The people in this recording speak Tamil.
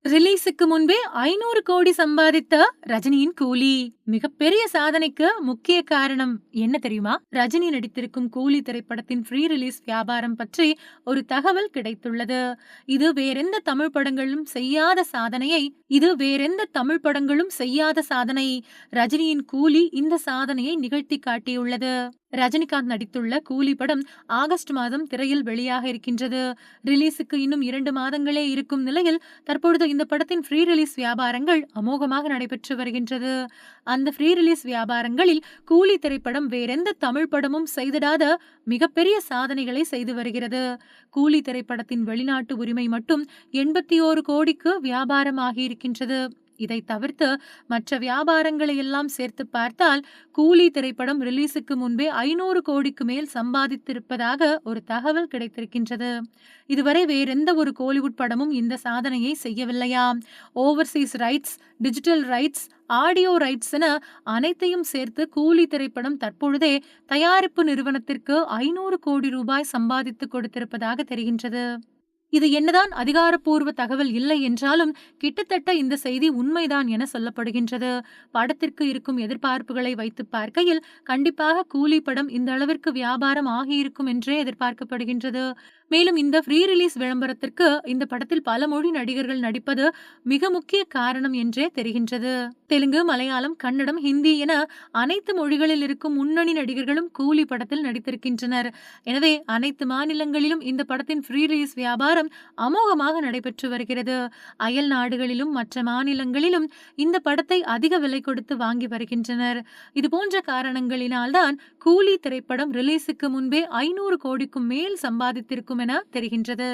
ரிலீஸுக்கு முன்பே 500 கோடி சம்பாதித்த ரஜினியின் கூலி. மிகப்பெரிய சாதனைக்கு முக்கிய காரணம் என்ன தெரியுமா? ரஜினி நடித்திருக்கும் கூலி திரைப்படத்தின் ஃப்ரீ ரிலீஸ் வியாபாரம் பற்றி ஒரு தகவல் கிடைத்துள்ளது. இது வேறெந்த தமிழ் படங்களும் செய்யாத சாதனை. ரஜினியின் கூலி இந்த சாதனையை நிகழ்த்தி காட்டியுள்ளது. ரஜினிகாந்த் நடித்துள்ள கூலி படம் ஆகஸ்ட் மாதம் திரையில் வெளியாக இருக்கின்றது. ரிலீஸுக்கு இன்னும் 2 மாதங்களே இருக்கும் நிலையில் தற்பொழுது இந்த படத்தின் ஃப்ரீ ரிலீஸ் வியாபாரங்கள் அமோகமாக நடைபெற்று வருகின்றது. அந்த ஃப்ரீ ரிலீஸ் வியாபாரங்களில் கூலி திரைப்படம் வேறெந்த தமிழ் படமும் செய்திடாத மிகப்பெரிய சாதனைகளை செய்து வருகிறது. கூலி திரைப்படத்தின் வெளிநாட்டு உரிமை மட்டும் 81 கோடிக்கு வியாபாரமாகி இருக்கின்றது. இதை தவிர்த்து மற்ற வியாபாரங்களை எல்லாம் சேர்த்து பார்த்தால் கூலி திரைப்படம் ரிலீஸுக்கு முன்பே 500 கோடிக்கு மேல் சம்பாதித்திருப்பதாக ஒரு தகவல் கிடைத்திருக்கின்றது. இதுவரை வேறெந்த ஒரு கோலிவுட் படமும் இந்த சாதனையை செய்யவில்லையாம். Overseas rights, digital rights, audio rights என அனைத்தையும் சேர்த்து கூலி திரைப்படம் தற்பொழுதே தயாரிப்பு நிறுவனத்திற்கு 500 கோடி ரூபாய் சம்பாதித்து கொடுத்திருப்பதாக தெரிகின்றது. இது என்னதான் அதிகாரப்பூர்வ தகவல் இல்லை என்றாலும் கிட்டத்தட்ட இந்த செய்தி உண்மைதான் என சொல்லப்படுகின்றது. படத்திற்கு இருக்கும் எதிர்பார்ப்புகளை வைத்து பார்க்கையில் கண்டிப்பாக கூலி படம் இந்த அளவிற்கு வியாபாரம் ஆகியிருக்கும் என்றே எதிர்பார்க்கப்படுகின்றது. மேலும் இந்த ஃப்ரீ ரிலீஸ் விளம்பரத்திற்கு இந்த படத்தில் பல மொழி நடிகர்கள் நடிப்பது மிக முக்கிய காரணம் என்றே தெரிகின்றது. தெலுங்கு, மலையாளம், கன்னடம், ஹிந்தி என அனைத்து மொழிகளில் இருக்கும் முன்னணி நடிகர்களும் கூலி படத்தில் நடித்திருக்கின்றனர். எனவே அனைத்து மாநிலங்களிலும் இந்த படத்தின் ஃப்ரீ ரிலீஸ் வியாபாரம் அமோகமாக நடைபெற்று வருகிறது. அயல் நாடுகளிலும் மற்ற மாநிலங்களிலும் இந்த படத்தை அதிக விலை கொடுத்து வாங்கி வருகின்றனர். இதுபோன்ற காரணங்களினால்தான் கூலி திரைப்படம் ரிலீஸுக்கு முன்பே 500 கோடிக்கும் மேல் சம்பாதித்திருக்கும் என தெரிகின்றது.